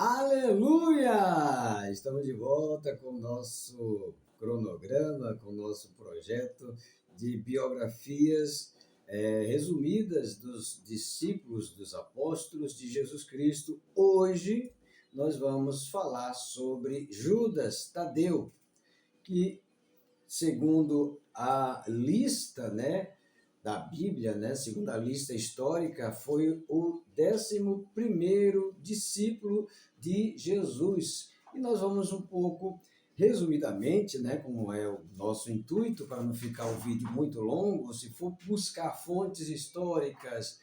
Aleluia! Estamos de volta com o nosso cronograma, com o nosso projeto de biografias resumidas dos discípulos, dos apóstolos de Jesus Cristo. Hoje nós vamos falar sobre Judas Tadeu, que, segundo a lista, da Bíblia, segundo a lista histórica, foi o 11º discípulo de Jesus. E nós vamos um pouco, resumidamente, como é o nosso intuito, para não ficar o vídeo muito longo, se for buscar fontes históricas,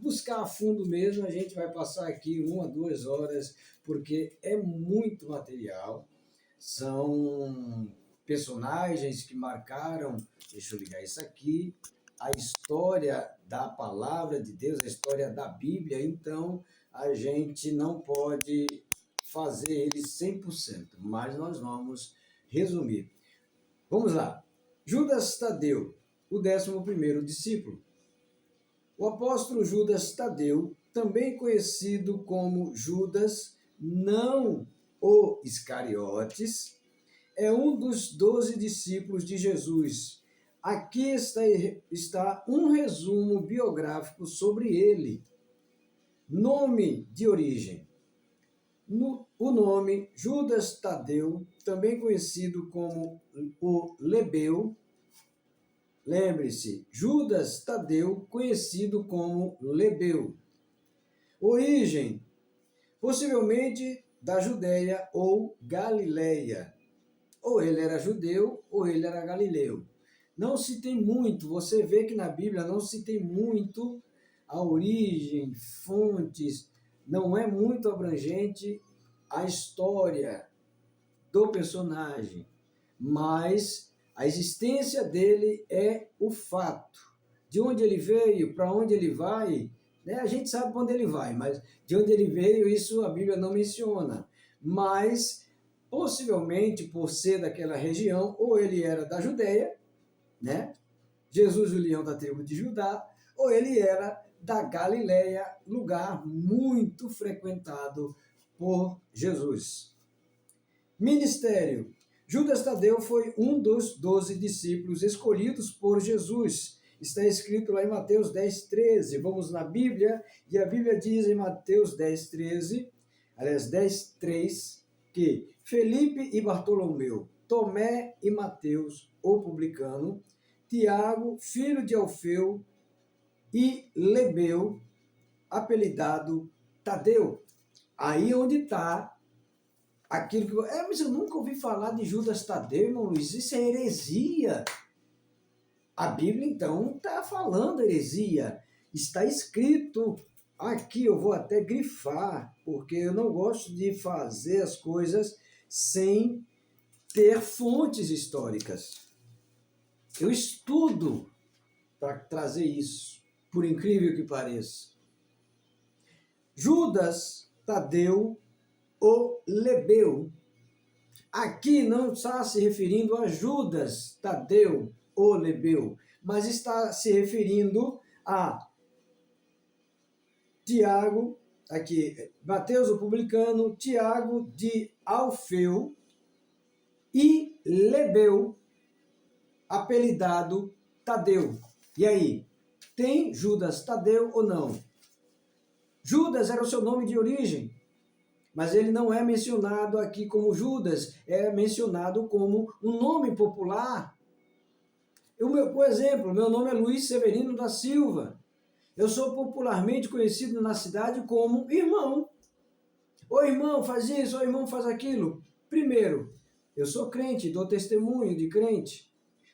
buscar a fundo mesmo, a gente vai passar aqui 1 a 2 horas, porque é muito material. São personagens que marcaram, deixa eu ligar isso aqui, a história da palavra de Deus, a história da Bíblia. Então a gente não pode fazer ele 100%, mas nós vamos resumir. Vamos lá. Judas Tadeu, o 11º discípulo. O apóstolo Judas Tadeu, também conhecido como Judas, não o Iscariotes, é um dos 12 discípulos de Jesus. Aqui está um resumo biográfico sobre ele. Nome de origem. O nome Judas Tadeu, também conhecido como o Lebeu. Lembre-se, Judas Tadeu, conhecido como Lebeu. Origem, possivelmente da Judéia ou Galileia. Ou ele era judeu, ou ele era galileu. Não se tem muito, você vê que na Bíblia não se tem muito a origem, fontes, não é muito abrangente a história do personagem, mas a existência dele é o fato. De onde ele veio, para onde ele vai, a gente sabe para onde ele vai, mas de onde ele veio, isso a Bíblia não menciona. Mas possivelmente, por ser daquela região, ou ele era da Judéia, Jesus, o leão da tribo de Judá, ou ele era da Galileia, lugar muito frequentado por Jesus. Ministério. Judas Tadeu foi um dos 12 discípulos escolhidos por Jesus. Está escrito lá em Mateus 10:13. Vamos na Bíblia, e a Bíblia diz em Mateus 10:13, aliás, 10:3, que Felipe e Bartolomeu, Tomé e Mateus, o publicano, Tiago, filho de Alfeu, e Lebeu, apelidado Tadeu. Aí onde está aquilo que... mas eu nunca ouvi falar de Judas Tadeu, irmão Luiz, isso é heresia. A Bíblia, então, está falando heresia. Está escrito aqui, eu vou até grifar, porque eu não gosto de fazer as coisas sem ter fontes históricas. Eu estudo para trazer isso, por incrível que pareça. Judas Tadeu, o Lebeu. Aqui não está se referindo a Judas Tadeu, o Lebeu, mas está se referindo a Tiago, aqui, Mateus o publicano, Tiago de Alfeu e Lebeu, apelidado Tadeu. E aí, tem Judas Tadeu ou não? Judas era o seu nome de origem, mas ele não é mencionado aqui como Judas, é mencionado como um nome popular. Por exemplo, meu nome é Luiz Severino da Silva. Eu sou popularmente conhecido na cidade como irmão. Ô irmão, faz isso, ô irmão, faz aquilo. Primeiro, eu sou crente, dou testemunho de crente.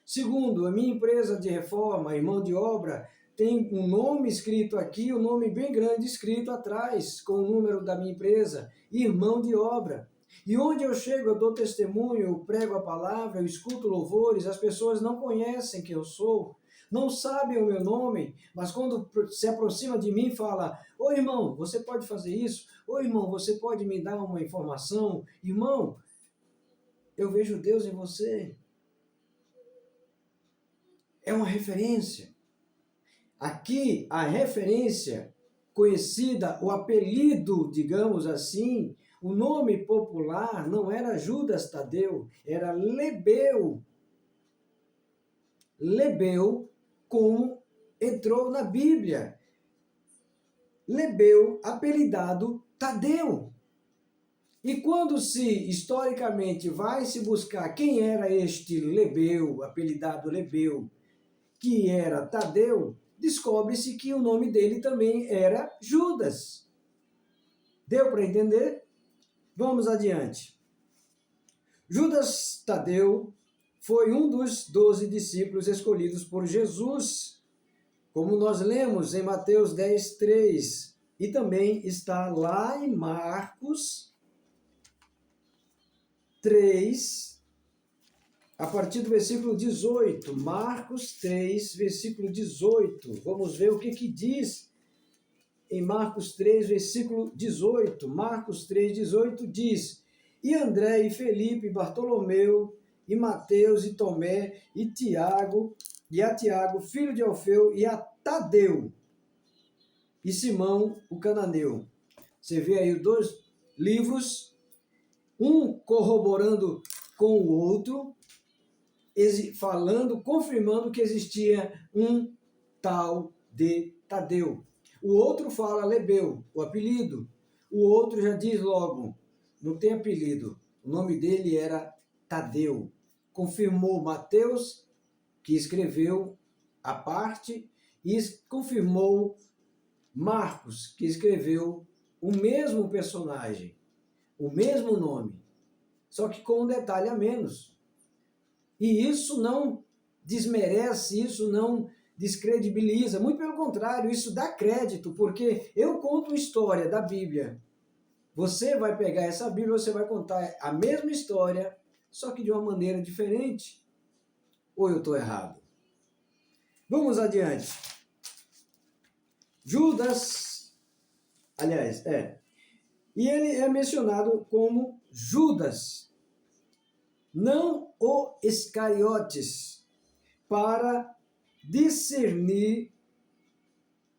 Segundo, a minha empresa de reforma, irmão de obra, tem um nome escrito aqui, um nome bem grande escrito atrás, com o número da minha empresa, irmão de obra. E onde eu chego, eu dou testemunho, eu prego a palavra, eu escuto louvores, as pessoas não conhecem quem eu sou, não sabem o meu nome, mas quando se aproxima de mim, fala: ô irmão, você pode fazer isso? Ô irmão, você pode me dar uma informação? Irmão, eu vejo Deus em você. É uma referência. Aqui, a referência conhecida, o apelido, digamos assim, o nome popular não era Judas Tadeu, era Lebeu. Lebeu, como entrou na Bíblia. Lebeu, apelidado Tadeu. E quando se, historicamente, vai se buscar quem era este Lebeu, apelidado Lebeu, que era Tadeu, descobre-se que o nome dele também era Judas. Deu para entender? Vamos adiante. Judas Tadeu foi um dos 12 discípulos escolhidos por Jesus, como nós lemos em Mateus 10:3, e também está lá em Marcos 3, a partir do versículo 18. Marcos 3, versículo 18. Vamos ver o que diz em Marcos 3, versículo 18. Marcos 3, 18 diz: E André, e Felipe, e Bartolomeu, e Mateus, e Tomé, e Tiago, e a Tiago, filho de Alfeu, e a Tadeu, e Simão, o cananeu. Você vê aí os dois livros, um corroborando com o outro, falando, confirmando que existia um tal de Tadeu. O outro fala Lebeu, o apelido. O outro já diz logo, não tem apelido. O nome dele era Tadeu. Confirmou Mateus, que escreveu a parte, e confirmou Marcos, que escreveu o mesmo personagem, o mesmo nome, só que com um detalhe a menos. E isso não desmerece, isso não descredibiliza, muito pelo contrário, isso dá crédito, porque eu conto uma história da Bíblia. Você vai pegar essa Bíblia, você vai contar a mesma história, só que de uma maneira diferente. Ou eu estou errado? Vamos adiante. Judas, aliás, e ele é mencionado como Judas, não o Iscariotes, para discernir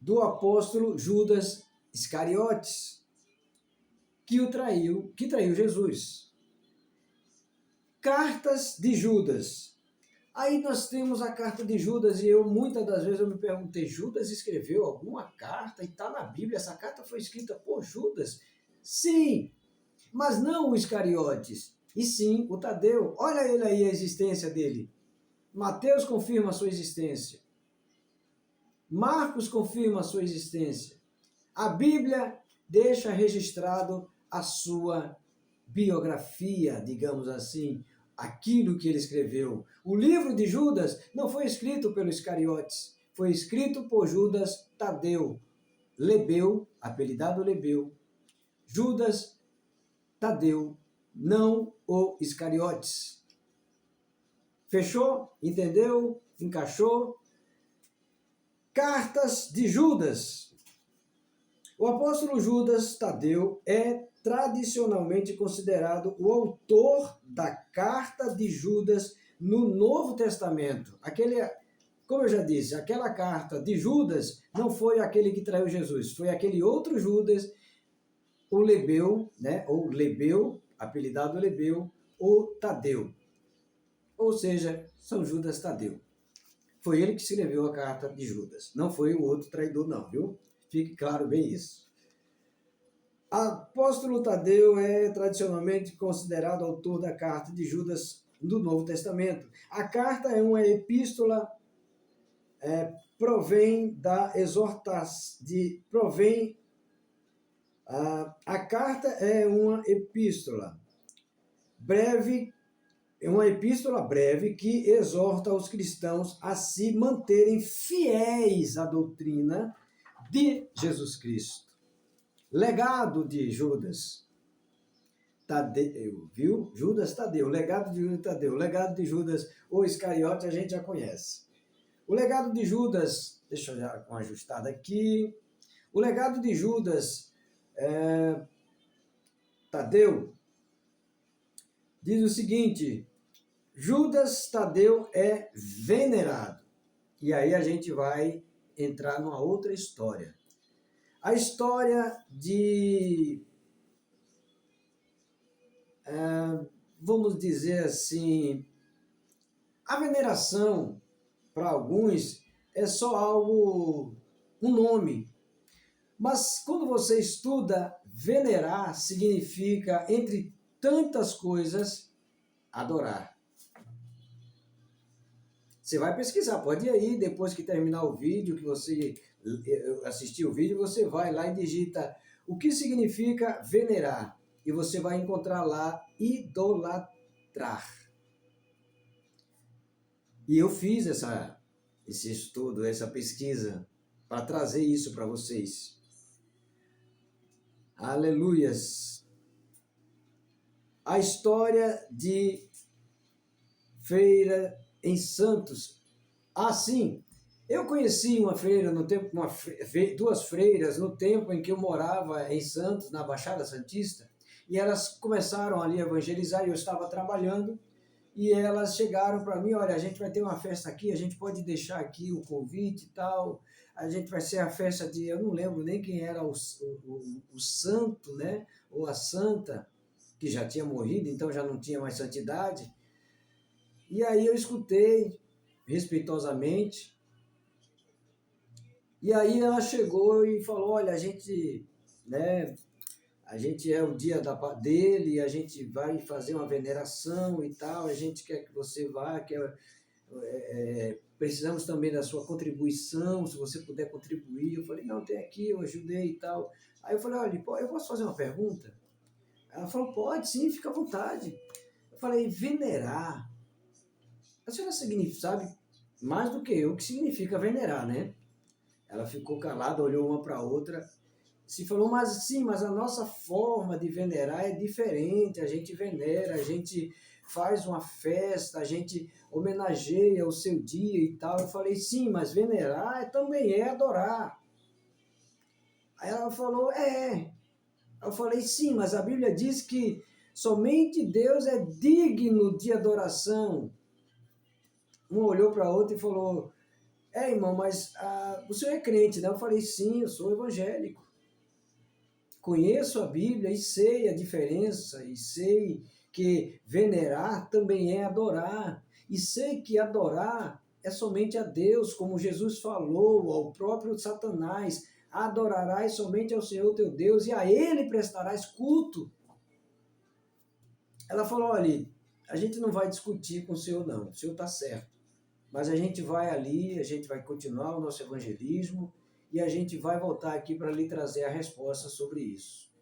do apóstolo Judas Iscariotes, que traiu Jesus. Cartas de Judas. Aí nós temos a carta de Judas, e muitas das vezes eu me perguntei, Judas escreveu alguma carta e está na Bíblia, essa carta foi escrita por Judas? Sim, mas não o Iscariotes, e sim o Tadeu. Olha ele aí, a existência dele. Mateus confirma a sua existência. Marcos confirma a sua existência. A Bíblia deixa registrado a sua biografia, digamos assim, aquilo que ele escreveu. O livro de Judas não foi escrito pelo Iscariotes, foi escrito por Judas Tadeu. Lebeu, apelidado Lebeu. Judas Tadeu, não o Iscariotes. Fechou? Entendeu? Encaixou? Cartas de Judas. O apóstolo Judas Tadeu é tradicionalmente considerado o autor da carta de Judas no Novo Testamento. Como eu já disse, aquela carta de Judas não foi aquele que traiu Jesus, foi aquele outro Judas, o Lebeu, né? Ou Lebeu, apelidado Lebeu, ou Tadeu. Ou seja, São Judas Tadeu. Foi ele que escreveu a carta de Judas. Não foi o outro traidor, não, viu? Fique claro bem isso. Apóstolo Tadeu é tradicionalmente considerado autor da carta de Judas do Novo Testamento. A carta é uma epístola, provém da exortação, a carta é uma epístola breve, que exorta os cristãos a se manterem fiéis à doutrina de Jesus Cristo. Legado de Judas Tadeu, viu? Judas Tadeu, legado de Judas Tadeu, legado de Judas, o Iscariote, a gente já conhece. O legado de Judas, deixa eu dar uma ajustada aqui. O legado de Judas Tadeu diz o seguinte: Judas Tadeu é venerado. E aí a gente vai entrar numa outra história. A história de, vamos dizer assim, a veneração, para alguns, é só algo, um nome. Mas quando você estuda, venerar significa, entre tantas coisas, adorar. Você vai pesquisar, pode ir aí, depois que terminar o vídeo, que você assistir o vídeo, você vai lá e digita o que significa venerar. E você vai encontrar lá idolatrar. E eu fiz esse estudo, essa pesquisa, para trazer isso para vocês. Aleluias! A história de Feira em Santos. Sim, eu conheci uma freira no tempo, duas freiras no tempo em que eu morava em Santos, na Baixada Santista, e elas começaram ali a evangelizar, e eu estava trabalhando, e elas chegaram para mim, olha, a gente vai ter uma festa aqui, a gente pode deixar aqui o convite e tal, a gente vai ser a festa de, eu não lembro nem quem era o santo, né, ou a santa, que já tinha morrido, então já não tinha mais santidade. E aí eu escutei respeitosamente, e aí ela chegou e falou, olha, a gente, né, a gente é o dia dele, a gente vai fazer uma veneração e tal, a gente quer que você vá, precisamos também da sua contribuição, se você puder contribuir. Eu falei, não, tem aqui, eu ajudei e tal. Aí eu falei, olha, eu posso fazer uma pergunta? Ela falou, pode sim, fica à vontade. Eu falei, venerar. A senhora sabe mais do que eu o que significa venerar, né? Ela ficou calada, olhou uma para a outra, se falou, mas sim, mas a nossa forma de venerar é diferente, a gente venera, a gente faz uma festa, a gente homenageia o seu dia e tal. Eu falei, sim, mas venerar também é adorar. Aí ela falou, é. Eu falei, sim, mas a Bíblia diz que somente Deus é digno de adoração. Um olhou para a outra e falou, irmão, mas o senhor é crente, né? Eu falei, sim, eu sou evangélico. Conheço a Bíblia e sei a diferença, e sei que venerar também é adorar, e sei que adorar é somente a Deus, como Jesus falou ao próprio Satanás, adorarás somente ao Senhor teu Deus, e a Ele prestarás culto. Ela falou, olha, a gente não vai discutir com o Senhor não, o Senhor está certo, mas a gente vai ali, a gente vai continuar o nosso evangelismo, e a gente vai voltar aqui para lhe trazer a resposta sobre isso.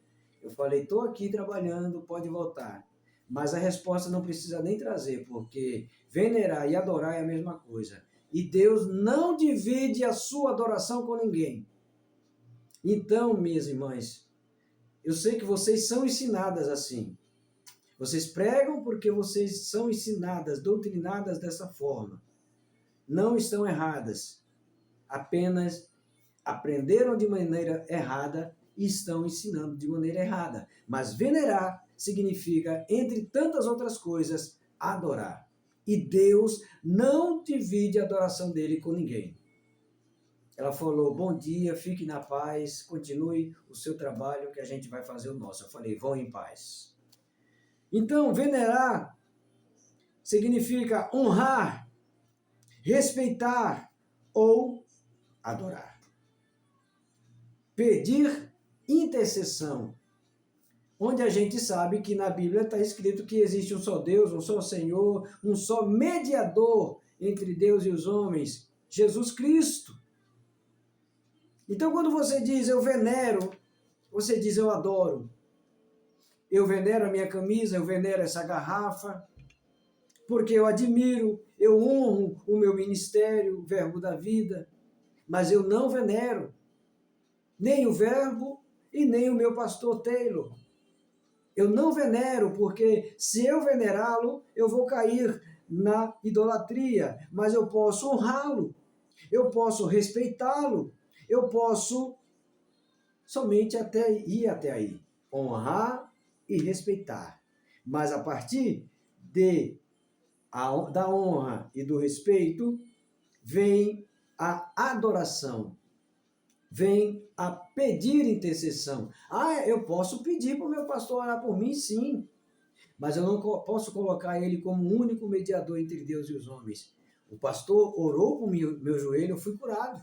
Eu falei, estou aqui trabalhando, pode voltar. Mas a resposta não precisa nem trazer, porque venerar e adorar é a mesma coisa. E Deus não divide a sua adoração com ninguém. Então, minhas irmãs, eu sei que vocês são ensinadas assim. Vocês pregam porque vocês são ensinadas, doutrinadas dessa forma. Não estão erradas. Apenas aprenderam de maneira errada e estão ensinando de maneira errada. Mas venerar significa, entre tantas outras coisas, adorar. E Deus não divide a adoração dele com ninguém. Ela falou, bom dia, fique na paz, continue o seu trabalho que a gente vai fazer o nosso. Eu falei, vão em paz. Então, venerar significa honrar, respeitar ou adorar. Pedir intercessão, onde a gente sabe que na Bíblia está escrito que existe um só Deus, um só Senhor, um só mediador entre Deus e os homens, Jesus Cristo. Então, quando você diz eu venero, você diz eu adoro. Eu venero a minha camisa, eu venero essa garrafa, porque eu admiro, eu honro o meu ministério, o Verbo da Vida, mas eu não venero nem o Verbo e nem o meu pastor Taylor. Eu não venero, porque se eu venerá-lo, eu vou cair na idolatria, mas eu posso honrá-lo, eu posso respeitá-lo, eu posso somente ir até aí, honrar e respeitar. Mas a partir da honra e do respeito, vem a adoração. vem a pedir intercessão. Ah, eu posso pedir para o meu pastor orar por mim, sim, mas eu não posso colocar ele como o único mediador entre Deus e os homens. O pastor orou por meu joelho, eu fui curado.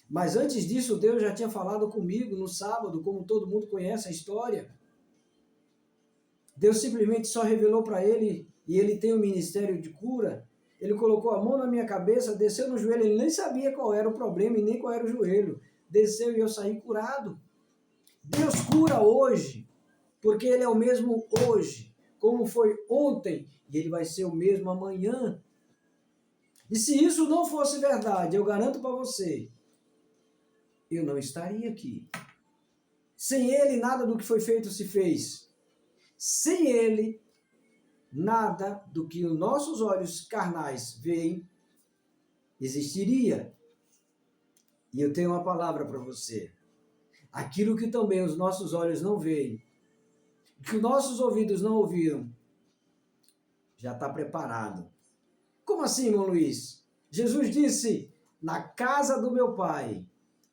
Mas antes disso, Deus já tinha falado comigo no sábado, como todo mundo conhece a história. Deus simplesmente só revelou para ele, e ele tem um ministério de cura. Ele colocou a mão na minha cabeça, desceu no joelho, ele nem sabia qual era o problema e nem qual era o joelho. Desceu e eu saí curado. Deus cura hoje, porque Ele é o mesmo hoje, como foi ontem, e Ele vai ser o mesmo amanhã. E se isso não fosse verdade, eu garanto para você, eu não estaria aqui. Sem Ele, nada do que foi feito se fez. Sem Ele, nada do que os nossos olhos carnais veem existiria. E eu tenho uma palavra para você. Aquilo que também os nossos olhos não veem, que os nossos ouvidos não ouviram, já está preparado. Como assim, irmão Luiz? Jesus disse, na casa do meu Pai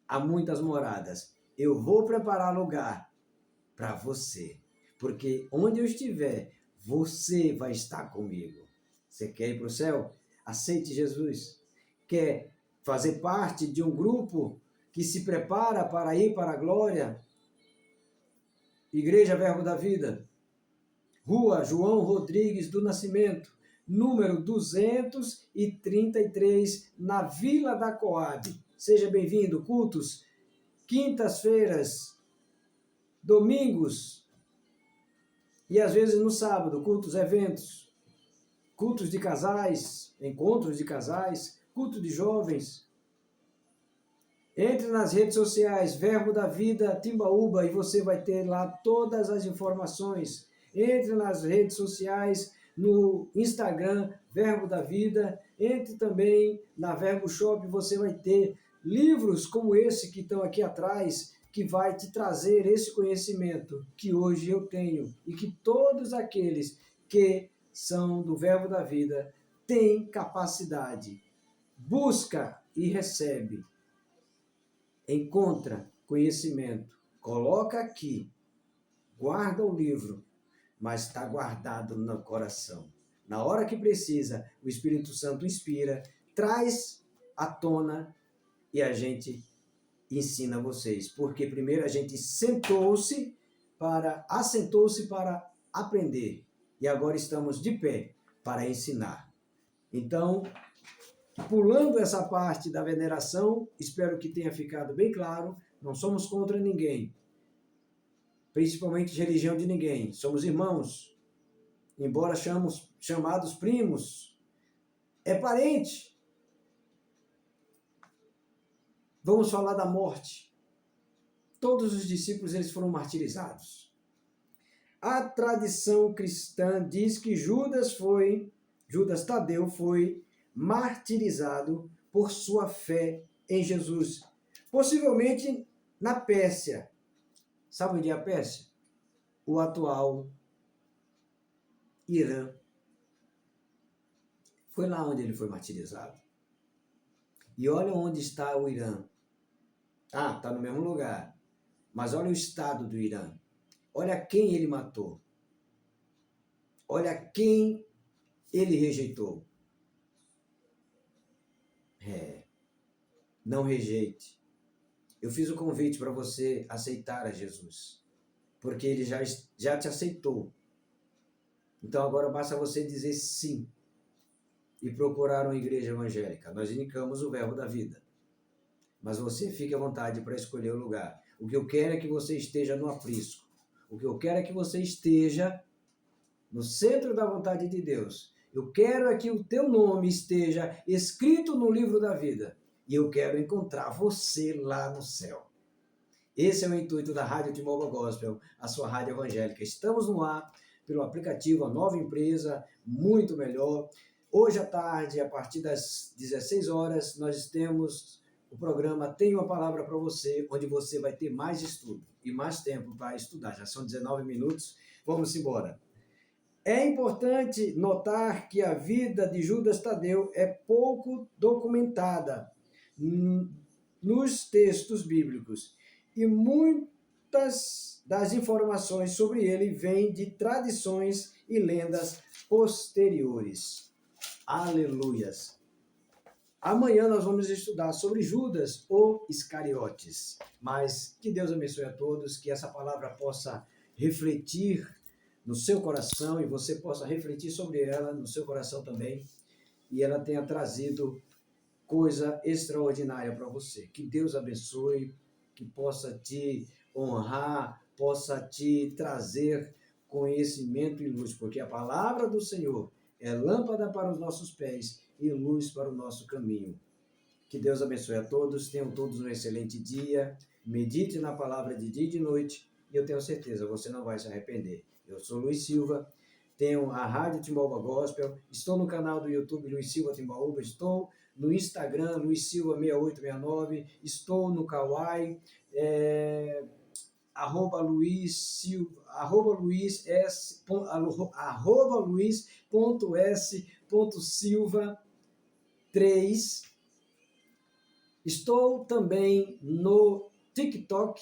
há muitas moradas. Eu vou preparar lugar para você. Porque onde eu estiver, você vai estar comigo. Você quer ir para o céu? Aceite Jesus. Quer fazer parte de um grupo que se prepara para ir para a glória? Igreja Verbo da Vida, Rua João Rodrigues do Nascimento, número 233, na Vila da Coab. Seja bem-vindo, cultos, quintas-feiras, domingos e às vezes no sábado, cultos, eventos, cultos de casais, encontros de casais, culto de jovens. Entre nas redes sociais, Verbo da Vida Timbaúba, e você vai ter lá todas as informações. Entre nas redes sociais, no Instagram, Verbo da Vida. Entre também na Verbo Shop, você vai ter livros como esse que estão aqui atrás, que vai te trazer esse conhecimento que hoje eu tenho e que todos aqueles que são do Verbo da Vida têm capacidade. Busca e recebe. Encontra conhecimento, coloca aqui, guarda o livro, mas está guardado no coração. Na hora que precisa, o Espírito Santo inspira, traz à tona e a gente ensina vocês. Porque primeiro a gente assentou-se para aprender e agora estamos de pé para ensinar. Então, pulando essa parte da veneração, espero que tenha ficado bem claro, não somos contra ninguém, principalmente religião de ninguém, somos irmãos, embora chamados primos, é parente. Vamos falar da morte. Todos os discípulos eles foram martirizados. A tradição cristã diz que Judas Tadeu foi martirizado por sua fé em Jesus. Possivelmente na Pérsia. Sabe onde é a Pérsia? O atual Irã. Foi lá onde ele foi martirizado. E olha onde está o Irã. Ah, está no mesmo lugar. Mas olha o estado do Irã. Olha quem ele matou. Olha quem ele rejeitou. Não rejeite. Eu fiz o convite para você aceitar a Jesus, porque ele já te aceitou. Então agora basta você dizer sim e procurar uma igreja evangélica. Nós indicamos o Verbo da Vida, mas você fique à vontade para escolher o lugar. O que eu quero é que você esteja no aprisco. O que eu quero é que você esteja no centro da vontade de Deus. Eu quero é que o teu nome esteja escrito no livro da vida. E eu quero encontrar você lá no céu. Esse é o intuito da Rádio Timóteo Gospel, a sua rádio evangélica. Estamos no ar pelo aplicativo, a nova empresa, muito melhor. Hoje à tarde, a partir das 16 horas, nós temos o programa Tem uma Palavra para Você, onde você vai ter mais estudo e mais tempo para estudar. Já são 19 minutos, vamos embora. É importante notar que a vida de Judas Tadeu é pouco documentada. nos textos bíblicos e muitas das informações sobre ele vêm de tradições e lendas posteriores. Aleluias! Amanhã nós vamos estudar sobre Judas ou Iscariotes. Mas que Deus abençoe a todos, que essa palavra possa refletir no seu coração e você possa refletir sobre ela no seu coração também. E ela tenha trazido coisa extraordinária para você. Que Deus abençoe, que possa te honrar, possa te trazer conhecimento e luz, porque a palavra do Senhor é lâmpada para os nossos pés e luz para o nosso caminho. Que Deus abençoe a todos, tenham todos um excelente dia, medite na palavra de dia e de noite, e eu tenho certeza, você não vai se arrepender. Eu sou Luiz Silva, tenho a Rádio Timbaúba Gospel, estou no canal do YouTube Luiz Silva Timbaúba, estou no Instagram Luiz Silva 6869, estou no Kawaii, Luiz.s.silva3. Estou também no TikTok.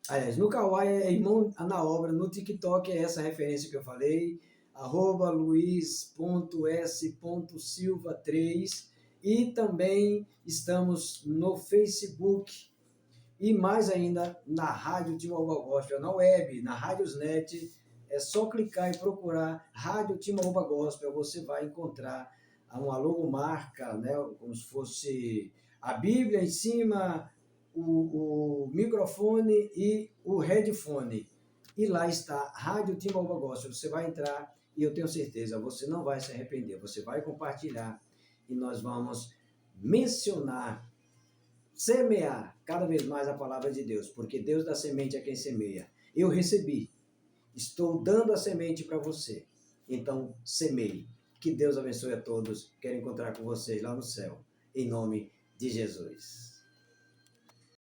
Aliás, no Kawaii é Irmão na Obra, no TikTok é essa referência que eu falei, @luiz.s.silva3, e também estamos no Facebook e mais ainda na Rádio Timbaúba Gospel, na web, na Radiosnet. É só clicar e procurar Rádio Timbaúba Gospel, você vai encontrar uma logomarca, né, como se fosse a Bíblia em cima, o microfone e o headphone. E lá está Rádio Timbaúba Gospel. Você vai entrar e eu tenho certeza, você não vai se arrepender. Você vai compartilhar e nós vamos mencionar, semear cada vez mais a palavra de Deus, porque Deus dá semente a quem semeia. Eu recebi, estou dando a semente para você. Então, semeie. Que Deus abençoe a todos. Quero encontrar com vocês lá no céu. Em nome de Jesus.